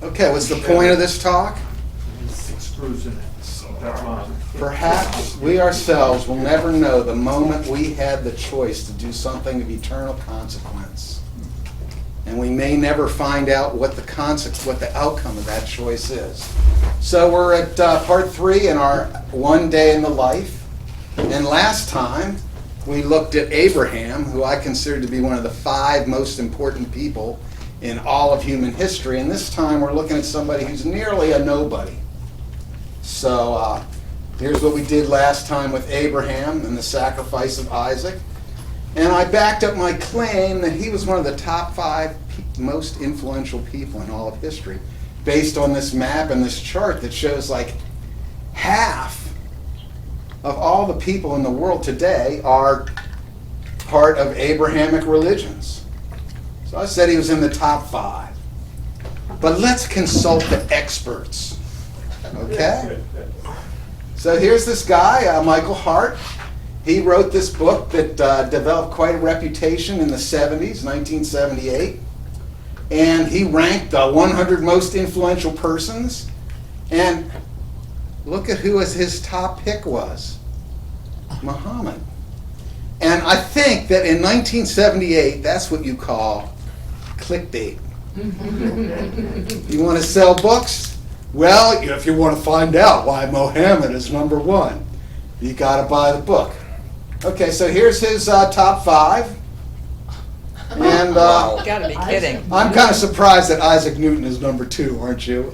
Okay, what's the point of this talk? 6 screws in it. That's mine. Perhaps we ourselves will never know the moment we had the choice to do something of eternal consequence. And we may never find out what the outcome of that choice is. So we're at part 3 in our one day in the life. And last time we looked at Abraham, who I consider to be one of the 5 most important people in all of human history. And this time we're looking at somebody who's nearly a nobody. So here's what we did last time with Abraham and the sacrifice of Isaac. And I backed up my claim that he was one of the top 5 most influential people in all of history, based on this map and this chart that shows like half of all the people in the world today are part of Abrahamic religions. So I said he was in the top 5. But let's consult the experts. Okay? So here's this guy, Michael Hart. He wrote this book that developed quite a reputation in the 70s, 1978. And he ranked the 100 most influential persons. And look at who his top pick was. Muhammad. And I think that in 1978, that's what you call clickbait. You want to sell books? Well, if you want to find out why Muhammad is number 1, you got to buy the book. Okay, so here's his top 5. And You gotta be kidding. I'm kind of surprised that Isaac Newton is number 2, aren't you?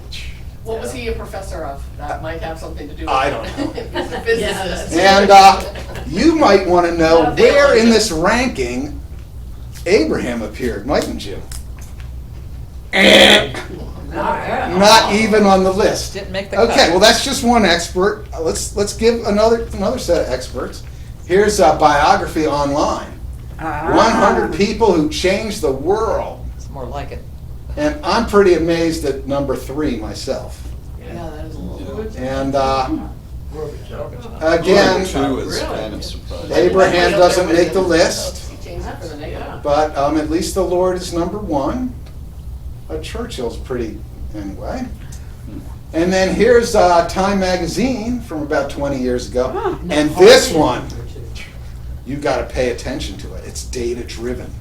What was he a professor of? That might have something to do with it. I don't know. He's a physicist. And you might want to know where in this ranking Abraham appeared, mightn't you? Not even on the list. Didn't make the cut. Okay, well that's just one expert. Let's give another set of experts. Here's a biography online. 100 people who changed the world. It's more like it. And I'm pretty amazed at number 3 myself. Yeah, that is a little. And again, 2 is kind of surprising. Abraham doesn't make the list, He changed it for the negative. but at least the Lord is number 1. Churchill's pretty, anyway. And then here's Time Magazine from about 20 years ago. And this one, you got to pay attention to it. It's data-driven.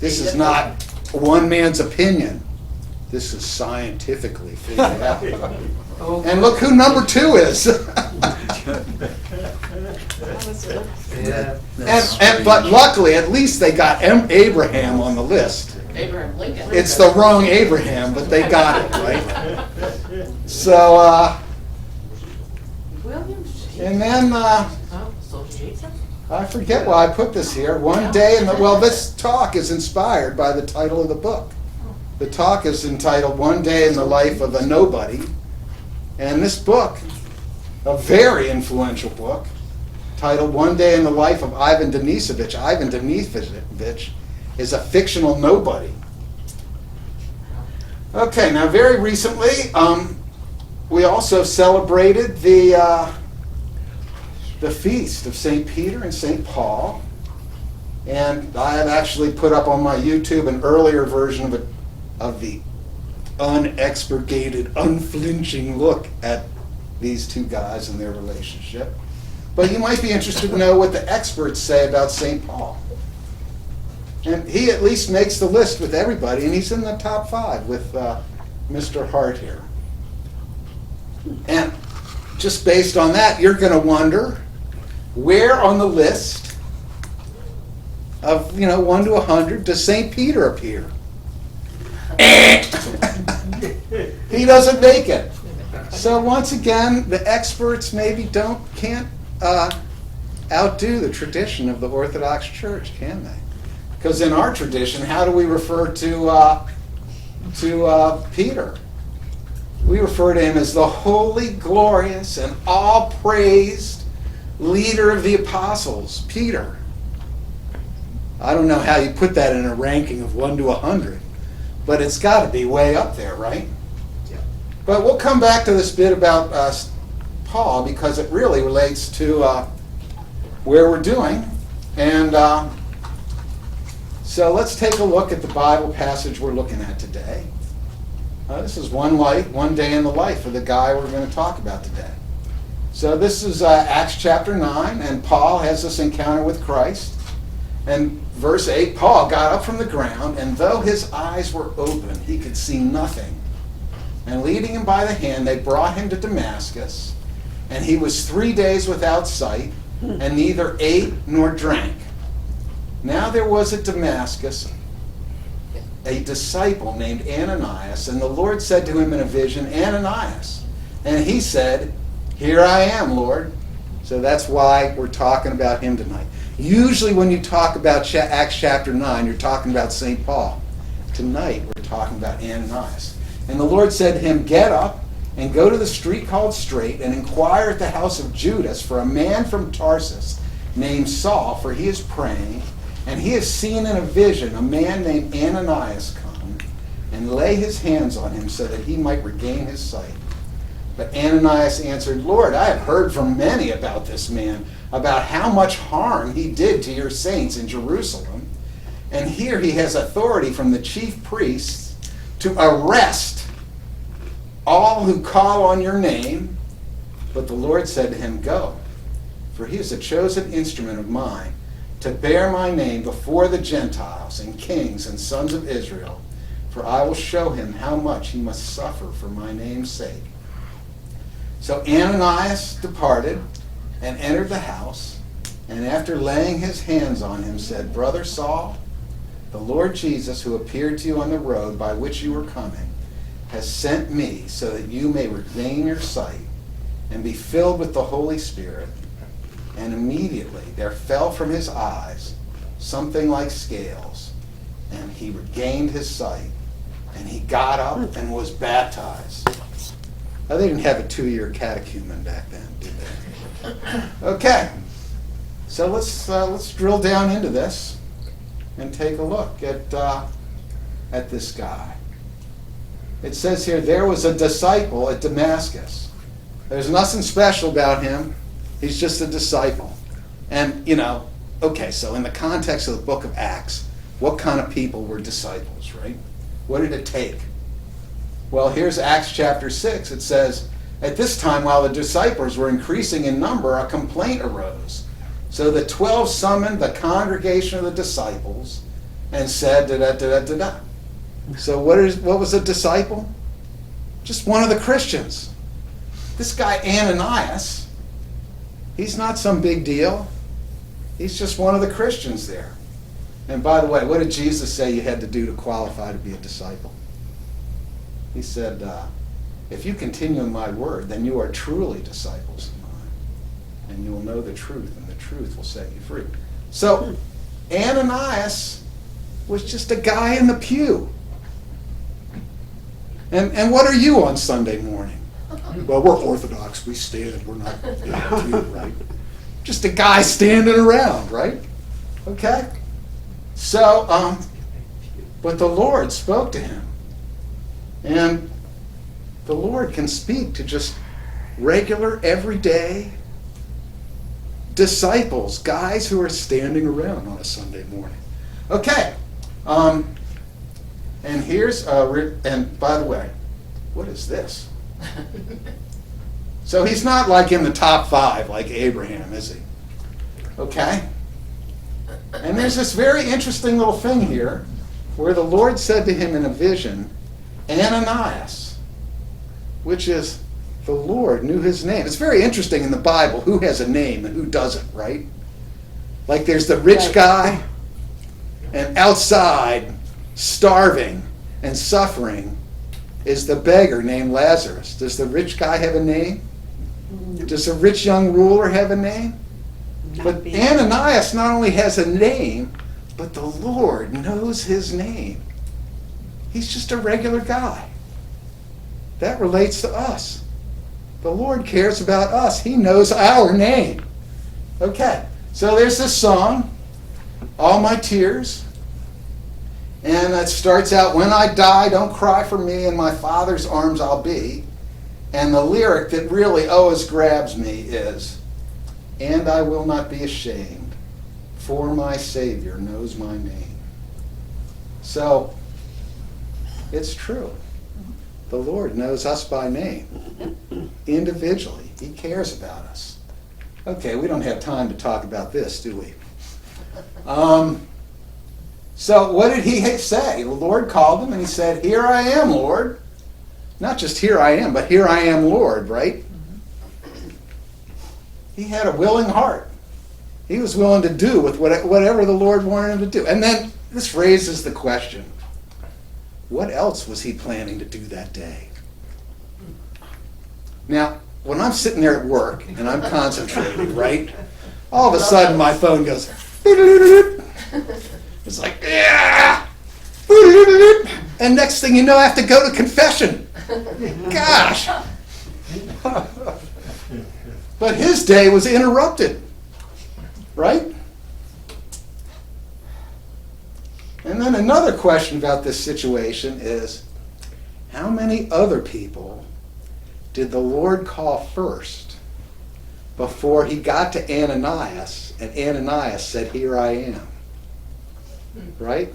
This is not one man's opinion. This is scientifically figured out. And look who number 2 is. But luckily, at least they got Abraham on the list. Abraham Lincoln. It's the wrong Abraham, but they got it, right? So, and then, Solzhenitsyn? I forget why I put this here. One day this talk is inspired by the title of the book. The talk is entitled One Day in the Life of a Nobody. And this book, a very influential book, titled One Day in the Life of Ivan Denisovich. Ivan Denisovich is a fictional nobody. Okay, now very recently, we also celebrated the feast of St. Peter and St. Paul. And I have actually put up on my YouTube an earlier version of the unexpurgated, unflinching look at these 2 guys and their relationship. But you might be interested to know what the experts say about St. Paul. And he at least makes the list with everybody, and he's in the top 5 with Mr. Hart here. And just based on that, you're going to wonder, where on the list of 1 to 100 does St. Peter appear? He doesn't make it. So once again, the experts maybe can't outdo the tradition of the Orthodox Church, can they? Because in our tradition, how do we refer to Peter? We refer to him as the holy, glorious, and all-praised leader of the apostles, Peter. I don't know how you put that in a ranking of 1 to 100, but it's got to be way up there, right? Yeah. But we'll come back to this bit about Paul because it really relates to where we're doing. And so let's take a look at the Bible passage we're looking at today. This is one day in the life of the guy we're going to talk about today. So this is Acts chapter 9, and Paul has this encounter with Christ. And verse 8, Paul got up from the ground, and though his eyes were open, he could see nothing. And leading him by the hand, they brought him to Damascus. And he was 3 days without sight, and neither ate nor drank. Now there was at Damascus a disciple named Ananias, and the Lord said to him in a vision, Ananias. And he said, Here I am, Lord. So that's why we're talking about him tonight. Usually when you talk about Acts chapter 9, you're talking about St. Paul. Tonight we're talking about Ananias. And the Lord said to him, Get up and go to the street called Straight and inquire at the house of Judas for a man from Tarsus named Saul, for he is praying. And he has seen in a vision a man named Ananias come and lay his hands on him so that he might regain his sight. But Ananias answered, Lord, I have heard from many about this man, about how much harm he did to your saints in Jerusalem. And here he has authority from the chief priests to arrest all who call on your name. But the Lord said to him, Go, for he is a chosen instrument of mine to bear my name before the Gentiles and kings and sons of Israel, for I will show him how much he must suffer for my name's sake. So Ananias departed and entered the house, and after laying his hands on him said, Brother Saul, the Lord Jesus, who appeared to you on the road by which you were coming, has sent me so that you may regain your sight and be filled with the Holy Spirit. And immediately there fell from his eyes something like scales, and he regained his sight, and he got up and was baptized. They didn't have a 2-year catechumen back then, did they? Okay, so let's drill down into this and take a look at this guy. It says here, there was a disciple at Damascus. There's nothing special about him. He's just a disciple. And, okay, so in the context of the book of Acts, what kind of people were disciples, right? What did it take? Well, here's Acts chapter 6. It says, At this time, while the disciples were increasing in number, a complaint arose. So the 12 summoned the congregation of the disciples and said, da-da-da-da-da-da. So what was a disciple? Just one of the Christians. This guy Ananias, he's not some big deal. He's just one of the Christians there. And by the way, what did Jesus say you had to do to qualify to be a disciple? He said, if you continue in my word, then you are truly disciples of mine. And you will know the truth, and the truth will set you free. So, Ananias was just a guy in the pew. And what are you on Sunday morning? Well, we're Orthodox. We stand. We're not in the pew, right? Just a guy standing around, right? Okay? So, but the Lord spoke to him. And the Lord can speak to just regular, everyday disciples, guys who are standing around on a Sunday morning. Okay. And here's, and by the way, what is this? So he's not like in the top 5 like Abraham, is he? Okay? And there's this very interesting little thing here where the Lord said to him in a vision, Ananias, which is the Lord knew his name. It's very interesting in the Bible who has a name and who doesn't, right? Like there's the rich guy, and outside, starving and suffering, is the beggar named Lazarus. Does the rich guy have a name? Does the rich young ruler have a name? But Ananias not only has a name, but the Lord knows his name. He's just a regular guy. That relates to us. The Lord cares about us. He knows our name. Okay, so there's this song, All My Tears. And it starts out, when I die, don't cry for me, in my Father's arms I'll be. And the lyric that really always grabs me is, and I will not be ashamed, for my Savior knows my name. So, it's true. The Lord knows us by name, individually. He cares about us. Okay, we don't have time to talk about this, do we? So what did he say? The Lord called him and he said, "Here I am, Lord." Not just "here I am," but "here I am, Lord," right? He had a willing heart. He was willing to do with whatever the Lord wanted him to do. And then this raises the question, what else was he planning to do that day? Now, when I'm sitting there at work and I'm concentrating, right? All of a sudden my phone goes, it's like, yeah! And next thing you know, I have to go to confession. Gosh! But his day was interrupted, right? And then another question about this situation is, how many other people did the Lord call first before he got to Ananias and Ananias said, "Here I am"? Right?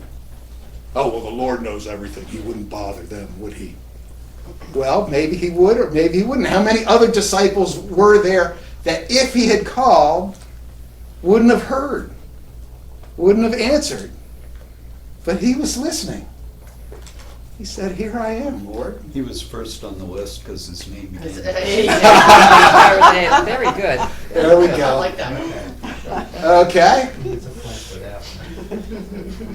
Oh, well, the Lord knows everything. He wouldn't bother them, would he? Well, maybe he would or maybe he wouldn't. How many other disciples were there that if he had called, wouldn't have heard, wouldn't have answered? But he was listening. He said, "Here I am, Lord." He was first on the list because his name began. Very good. There we I go. like that one. Okay.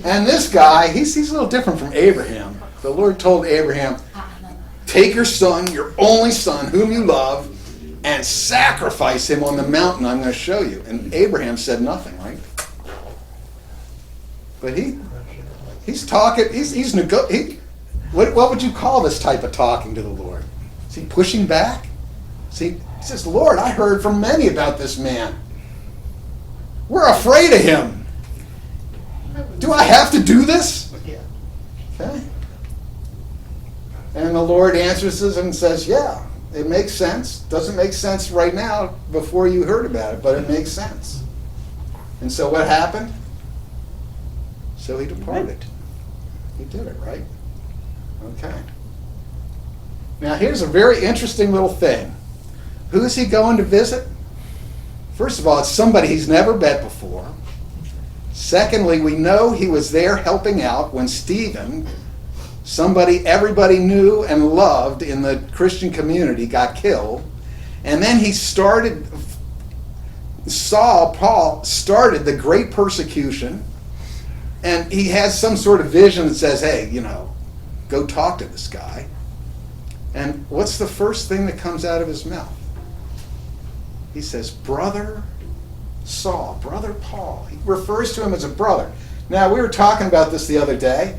And this guy, he's a little different from Abraham. The Lord told Abraham, "Take your son, your only son, whom you love, and sacrifice him on the mountain I'm going to show you." And Abraham said nothing, right? But he's talking, what would you call this type of talking to the Lord? Is he pushing back? He says, "Lord, I heard from many about this man. We're afraid of him. Do I have to do this?" Okay. And the Lord answers us and says, "Yeah, it makes sense. Doesn't make sense right now before you heard about it, but it makes sense." And so what happened? So he departed. He did it, right? Okay. Now here's a very interesting little thing. Who is he going to visit? First of all, it's somebody he's never met before. Secondly, we know he was there helping out when Stephen, somebody everybody knew and loved in the Christian community, got killed. And then Paul started the great persecution. And he has some sort of vision that says, "Hey, go talk to this guy." And what's the first thing that comes out of his mouth? He says, "Brother Saul, Brother Paul." He refers to him as a brother. Now, we were talking about this the other day,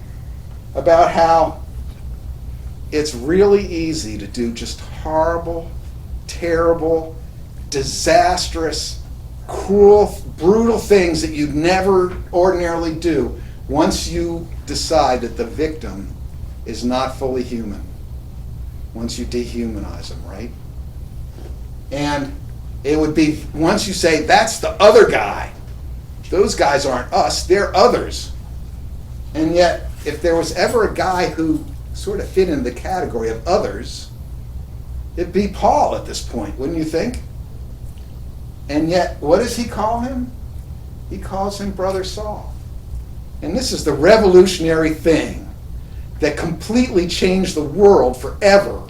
about how it's really easy to do just horrible, terrible, disastrous, cruel, brutal things that you'd never ordinarily do once you decide that the victim is not fully human. Once you dehumanize them, right? And it would be, once you say, that's the other guy. Those guys aren't us, they're others. And yet, if there was ever a guy who sort of fit in the category of others, it'd be Paul at this point, wouldn't you think? And yet, what does he call him? He calls him Brother Saul. And this is the revolutionary thing that completely changed the world forever,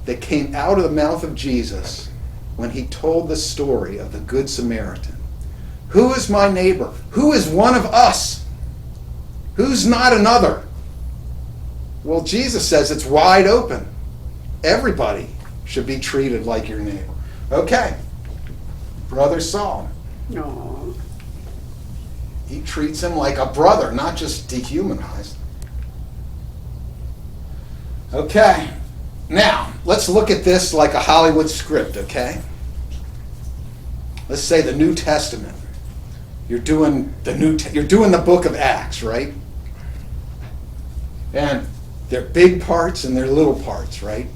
that came out of the mouth of Jesus when he told the story of the Good Samaritan. Who is my neighbor? Who is one of us? Who's not another? Well, Jesus says it's wide open. Everybody should be treated like your neighbor. Okay. Brother Saul. No. He treats him like a brother, not just dehumanized. Okay. Now, let's look at this like a Hollywood script, okay? Let's say the New Testament. You're doing the book of Acts, right? And there are big parts and there are little parts, right?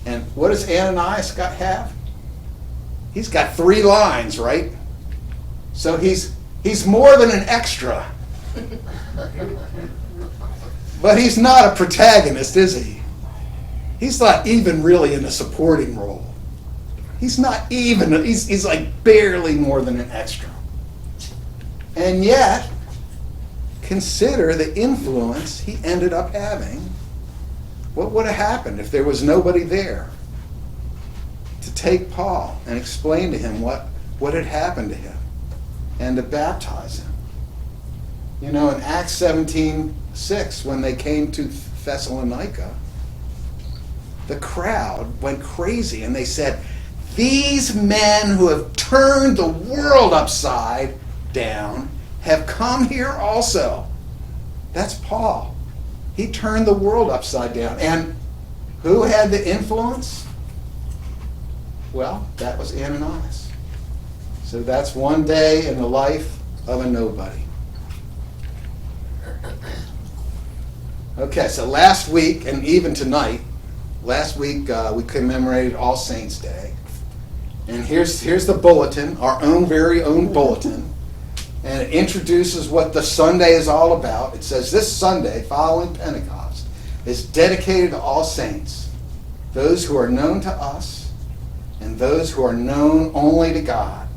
And what does Ananias have? He's got 3 lines, right? So he's more than an extra. But he's not a protagonist, is he? He's not even really in a supporting role. He's not even, he's like barely more than an extra. And yet, consider the influence he ended up having. What would have happened if there was nobody there to take Paul and explain to him what had happened to him and to baptize him? You know, in Acts 17:6, when they came to Thessalonica, the crowd went crazy and they said, "These men who have turned the world upside down have come here also." That's Paul. He turned the world upside down. And who had the influence? Well, that was Ananias. So that's one day in the life of a nobody. Okay, so last week and even tonight, last week we commemorated All Saints' Day. And here's the bulletin, our own very own bulletin. And it introduces what the Sunday is all about. It says this Sunday, following Pentecost, is dedicated to all saints, those who are known to us and those who are known only to God.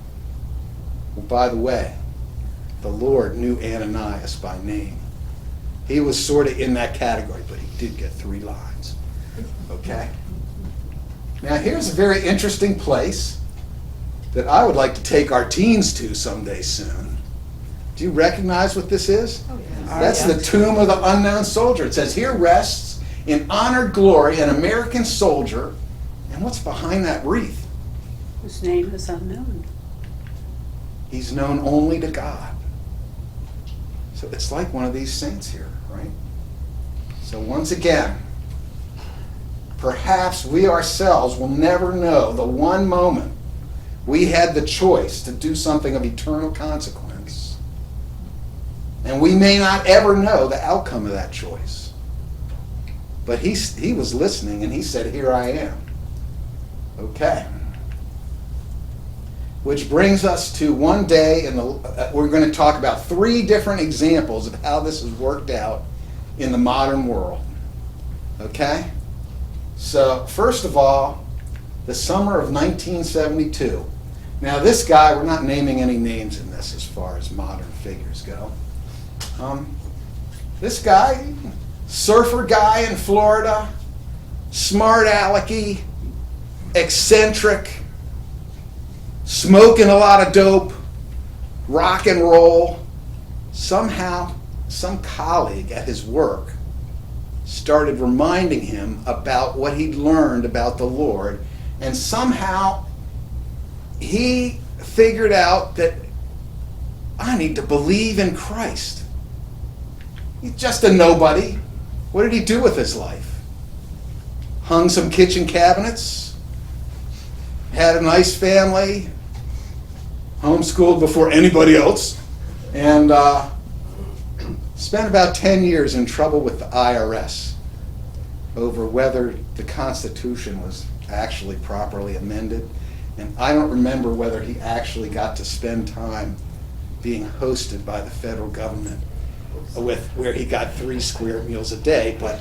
Well, by the way, the Lord knew Ananias by name. He was sort of in that category, but he did get 3 lines. Okay? Now here's a very interesting place that I would like to take our teens to someday soon. Do you recognize what this is? Oh, yeah. That's Yeah. the tomb of the unknown soldier. It says, "Here rests in honored glory an American soldier." And what's behind that wreath? His name is unknown. He's known only to God. So it's like one of these saints here, right? So once again, perhaps we ourselves will never know the one moment we had the choice to do something of eternal consequence. And we may not ever know the outcome of that choice. But he was listening and he said, "Here I am." Okay. Which brings us to one day, we're going to talk about 3 different examples of how this has worked out in the modern world. Okay? So, first of all, the summer of 1972. Now, this guy, we're not naming any names in this as far as modern figures go. This guy, surfer guy in Florida, smart alecky, eccentric, smoking a lot of dope, rock and roll. Somehow, some colleague at his work started reminding him about what he'd learned about the Lord, and somehow he figured out that I need to believe in Christ. He's just a nobody. What did he do with his life? Hung some kitchen cabinets, had a nice family, homeschooled before anybody else, and spent about 10 years in trouble with the IRS over whether the Constitution was actually properly amended. And I don't remember whether he actually got to spend time being hosted by the federal government where he got 3 square meals a day, but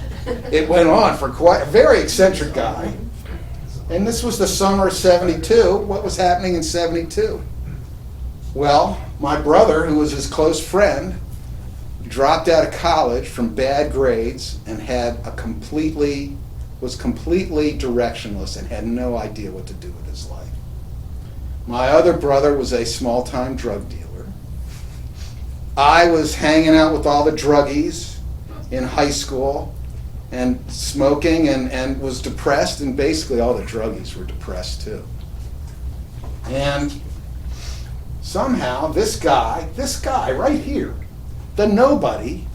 it went on for quite a very eccentric guy. And this was the summer of 72. What was happening in 72? Well, my brother, who was his close friend, dropped out of college from bad grades and was completely directionless and had no idea what to do with his life. My other brother was a small-time drug dealer. I was hanging out with all the druggies in high school and smoking and was depressed, and basically all the druggies were depressed too. And somehow this guy right here, the nobody,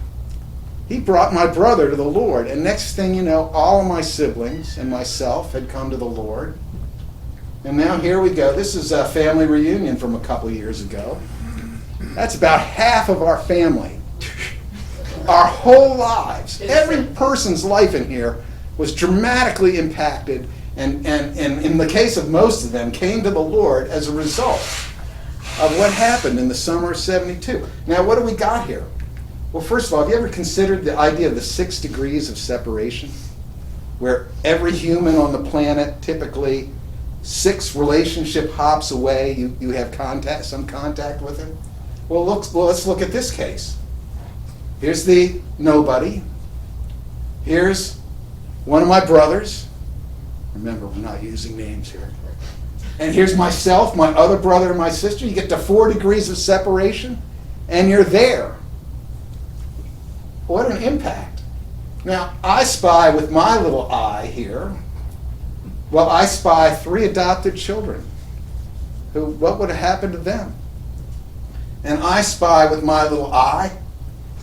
he brought my brother to the Lord. And next thing you know, all of my siblings and myself had come to the Lord. And now here we go. This is a family reunion from a couple years ago. That's about half of our family. Our whole lives, every person's life in here was dramatically impacted, and in the case of most of them, came to the Lord as a result of what happened in the summer of 72. Now, what do we got here? Well, first of all, have you ever considered the idea of the 6 degrees of separation? where every human on the planet, typically 6 relationship hops away, you have some contact with him. Well, let's look at this case. Here's the nobody. Here's one of my brothers. Remember, we're not using names here. And here's myself, my other brother, and my sister. You get to 4 degrees of separation, and you're there. What an impact. Now, I spy with my little eye here. Well, I spy 3 adopted children. What would have happened to them? And I spy with my little eye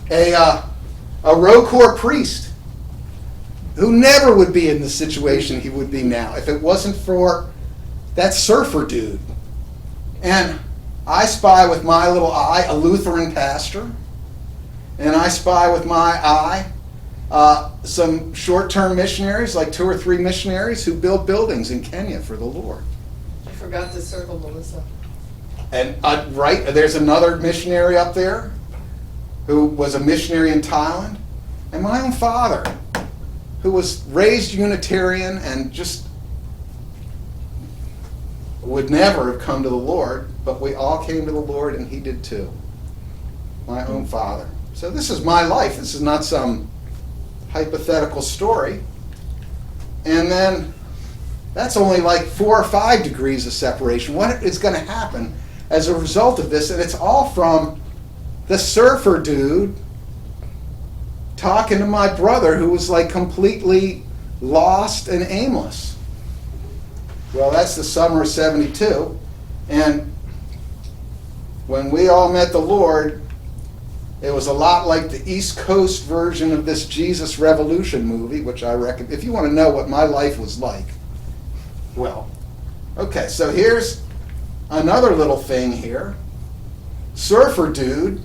a Rokor priest who never would be in the situation he would be now if it wasn't for that surfer dude. And I spy with my little eye a Lutheran pastor. And I spy with my eye some short-term missionaries, like 2 or 3 missionaries who build buildings in Kenya for the Lord. I forgot to circle Melissa. And right, there's another missionary up there who was a missionary in Thailand. And my own father, who was raised Unitarian and just would never have come to the Lord, but we all came to the Lord, and he did too. My own father. So this is my life. This is not some hypothetical story. And then that's only like 4 or 5 degrees of separation. What is going to happen as a result of this? And it's all from the surfer dude talking to my brother who was like completely lost and aimless. Well, that's the summer of 72. And when we all met the Lord, it was a lot like the East Coast version of this Jesus Revolution movie, which I recommend. If you want to know what my life was like. Well, okay, so here's another little thing here. Surfer dude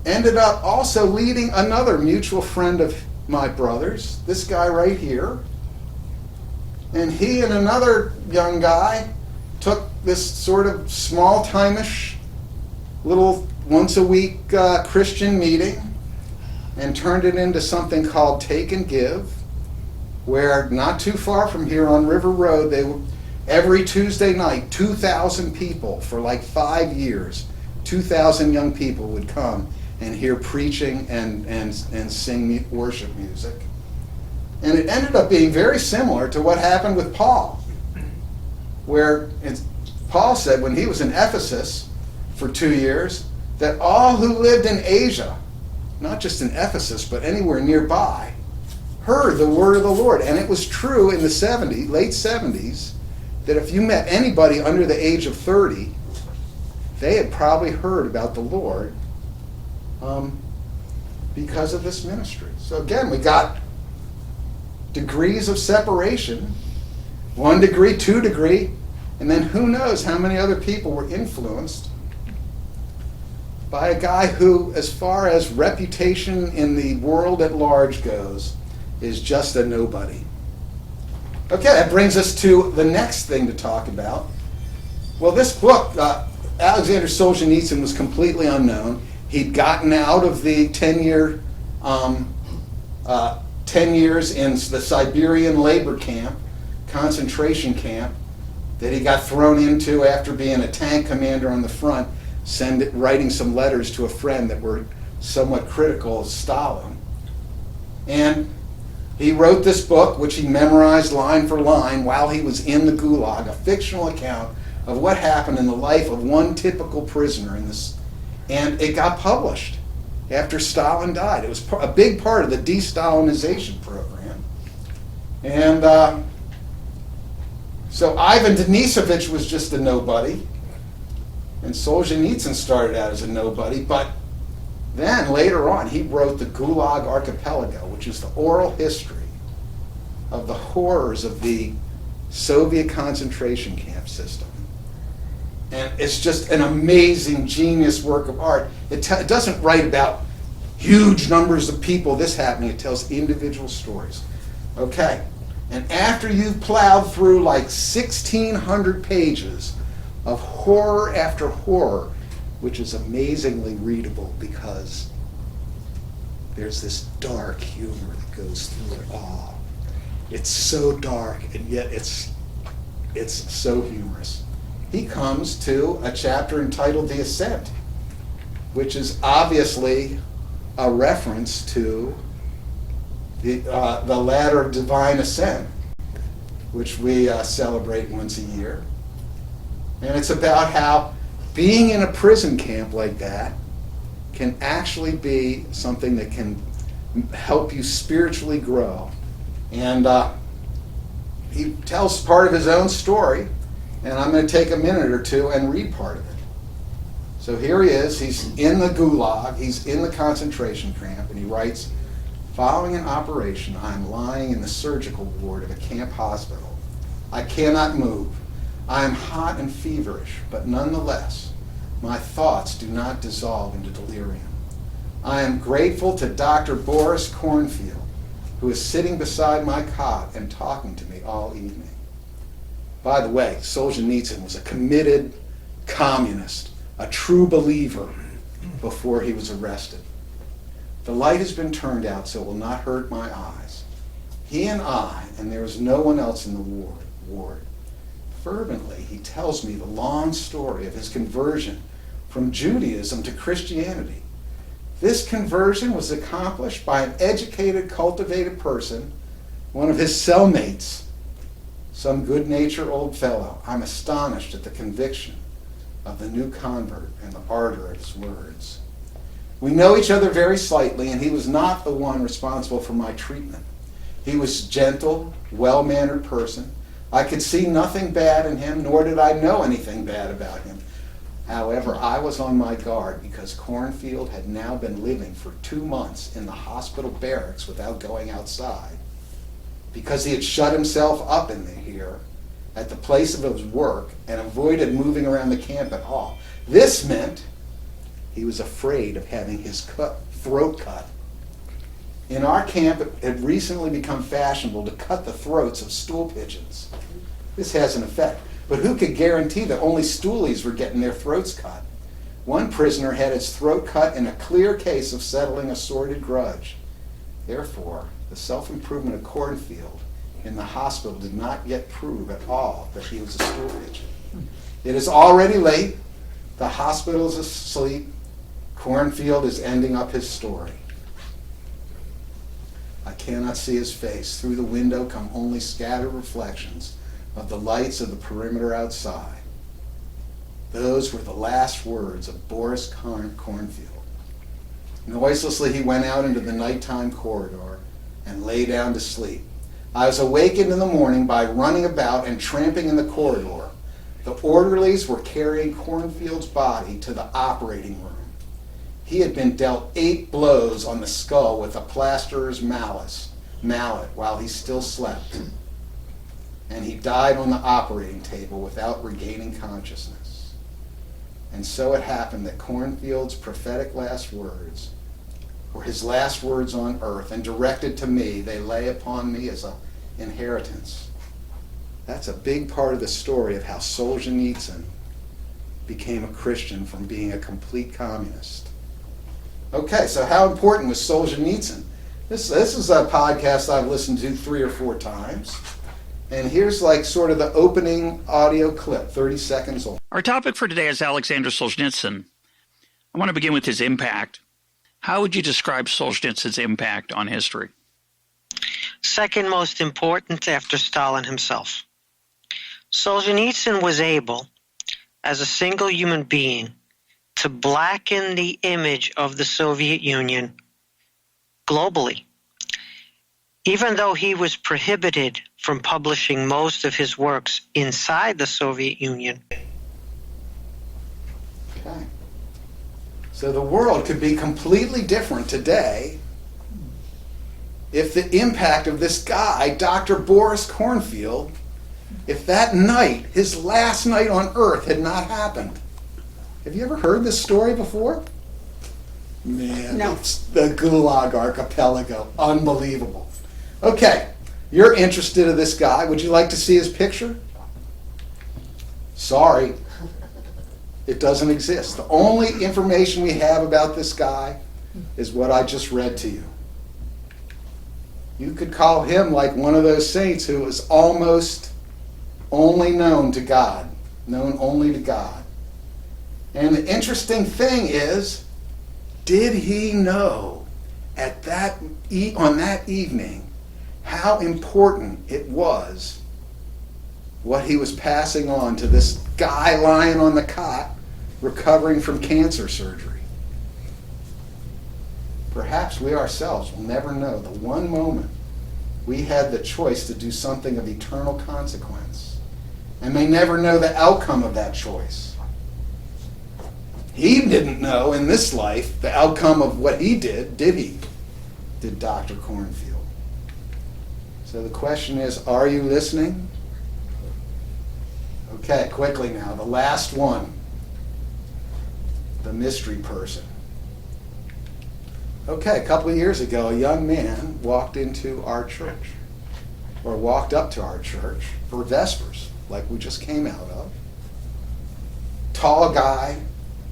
ended up also leading another mutual friend of my brother's, this guy right here. And he and another young guy took this sort of small-time-ish little once-a-week Christian meeting and turned it into something called Take and Give, where not too far from here on River Road, they would, every Tuesday night, 2,000 people for like 5 years, 2,000 young people would come and hear preaching and sing worship music. And it ended up being very similar to what happened with Paul, where Paul said when he was in Ephesus for 2 years, that all who lived in Asia, not just in Ephesus, but anywhere nearby, heard the word of the Lord. And it was true in the late 70s, that if you met anybody under the age of 30, they had probably heard about the Lord because of this ministry. So again, we got degrees of separation, 1 degree, 2 degree, and then who knows how many other people were influenced by a guy who, as far as reputation in the world at large goes, is just a nobody. Okay, that brings us to the next thing to talk about. Well, this book, Alexander Solzhenitsyn was completely unknown. He'd gotten out of the 10 years in the Siberian labor camp, concentration camp, that he got thrown into after being a tank commander on the front, writing some letters to a friend that were somewhat critical of Stalin. And he wrote this book, which he memorized line for line while he was in the Gulag, a fictional account of what happened in the life of one typical prisoner in this. And it got published after Stalin died. It was a big part of the de-Stalinization program. And so Ivan Denisovich was just a nobody. And Solzhenitsyn started out as a nobody, but then later on he wrote the Gulag Archipelago, which is the oral history of the horrors of the Soviet concentration camp system. And it's just an amazing, genius work of art. It doesn't write about huge numbers of people, this happening. It tells individual stories. Okay, and after you've plowed through like 1,600 pages of horror after horror, which is amazingly readable because there's this dark humor that goes through it all. It's so dark, and yet it's so humorous. He comes to a chapter entitled The Ascent, which is obviously a reference to the ladder of divine ascent, which we celebrate once a year. And it's about how being in a prison camp like that can actually be something that can help you spiritually grow. And he tells part of his own story, and I'm going to take a minute or two and read part of it. So here he is, he's in the gulag, he's in the concentration camp, and he writes, "Following an operation, I'm lying in the surgical ward of a camp hospital. I cannot move. I am hot and feverish, but nonetheless, my thoughts do not dissolve into delirium. I am grateful to Dr. Boris Cornfield, who is sitting beside my cot and talking to me all evening." By the way, Solzhenitsyn was a committed communist, a true believer before he was arrested. "The light has been turned out so it will not hurt my eyes. He and I, and there is no one else in the ward. Fervently, he tells me the long story of his conversion from Judaism to Christianity. This conversion was accomplished by an educated, cultivated person, one of his cellmates, some good-natured old fellow. I'm astonished at the conviction of the new convert and the ardor of his words. We know each other very slightly, and he was not the one responsible for my treatment. He was a gentle, well-mannered person. I could see nothing bad in him, nor did I know anything bad about him. However, I was on my guard because Cornfield had now been living for 2 months in the hospital barracks without going outside, because he had shut himself up in here at the place of his work and avoided moving around the camp at all. This meant he was afraid of having his throat cut. In our camp, it had recently become fashionable to cut the throats of stool pigeons. This has an effect, but who could guarantee that only stoolies were getting their throats cut? One prisoner had his throat cut in a clear case of settling a sordid grudge. Therefore, the self-improvement of Cornfield in the hospital did not yet prove at all that he was a stool pigeon. It is already late. The hospital is asleep. Cornfield is ending up his story. I cannot see his face. Through the window come only scattered reflections of the lights of the perimeter outside. Those were the last words of Boris Cornfield. Noiselessly he went out into the nighttime corridor and lay down to sleep. I was awakened in the morning by running about and tramping in the corridor. The orderlies were carrying Cornfield's body to the operating room. He had been dealt 8 blows on the skull with a plasterer's mallet while he still slept, and he died on the operating table without regaining consciousness. And so it happened that Cornfield's prophetic last words were his last words on earth, and directed to me, they lay upon me as an inheritance. That's a big part of the story of how Solzhenitsyn became a Christian from being a complete communist. Okay, so how important was Solzhenitsyn? This is a podcast I've listened to 3 or 4 times. And here's like sort of the opening audio clip, 30 seconds long. Our topic for today is Alexander Solzhenitsyn. I want to begin with his impact. How would you describe Solzhenitsyn's impact on history? Second most important after Stalin himself. Solzhenitsyn was able, as a single human being, to blacken the image of the Soviet Union globally. Even though he was prohibited from publishing most of his works inside the Soviet Union. Okay. So the world could be completely different today if the impact of this guy, Dr. Boris Cornfield, if that night, his last night on Earth, had not happened. Have you ever heard this story before? Man, No. It's the Gulag Archipelago. Unbelievable. Okay, you're interested in this guy. Would you like to see his picture? Sorry, it doesn't exist. The only information we have about this guy is what I just read to you. You could call him like one of those saints who was almost only known to God, known only to God. And the interesting thing is, did he know at on that evening how important it was what he was passing on to this guy lying on the cot recovering from cancer surgery? Perhaps we ourselves will never know the one moment we had the choice to do something of eternal consequence, and may never know the outcome of that choice. He didn't know in this life the outcome of what he did he? Did Dr. Cornfield. So the question is, are you listening? Okay, quickly now, the last one. The mystery person. Okay, a couple of years ago, a young man walked into our church, or walked up to our church for Vespers, like we just came out of. Tall guy,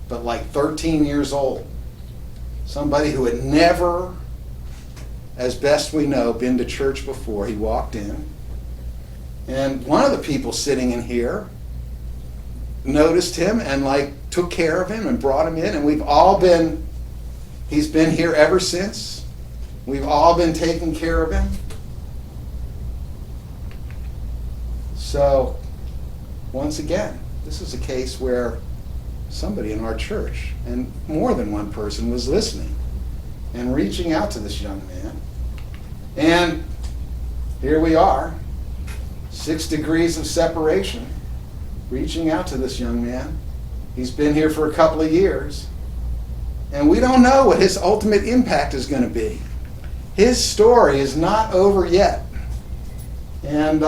but like 13 years old. Somebody who had never, as best we know, been to church before. He walked in, and one of the people sitting in here noticed him and took care of him and brought him in, and he's been here ever since. We've all been taking care of him. So, once again, this is a case where somebody in our church, and more than one person, was listening and reaching out to this young man. And here we are, 6 degrees of separation, reaching out to this young man. He's been here for a couple of years, and we don't know what his ultimate impact is going to be. His story is not over yet. And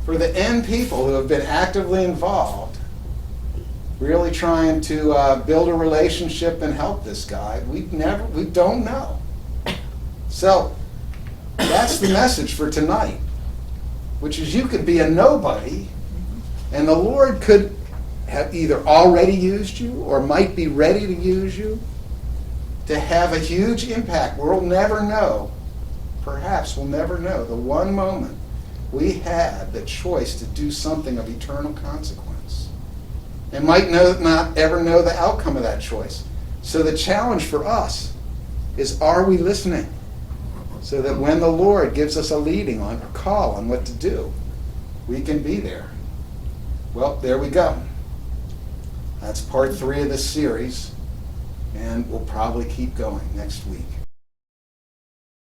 for the N people who have been actively involved, really trying to build a relationship and help this guy, we don't know. So that's the message for tonight, which is you could be a nobody, and the Lord could have either already used you or might be ready to use you to have a huge impact. We'll never know, perhaps we'll never know, the one moment we had the choice to do something of eternal consequence, and might not ever know the outcome of that choice. So the challenge for us is, are we listening? So that when the Lord gives us a leading on, a call on what to do, we can be there. Well, there we go. That's part 3 of this series, and we'll probably keep going next week.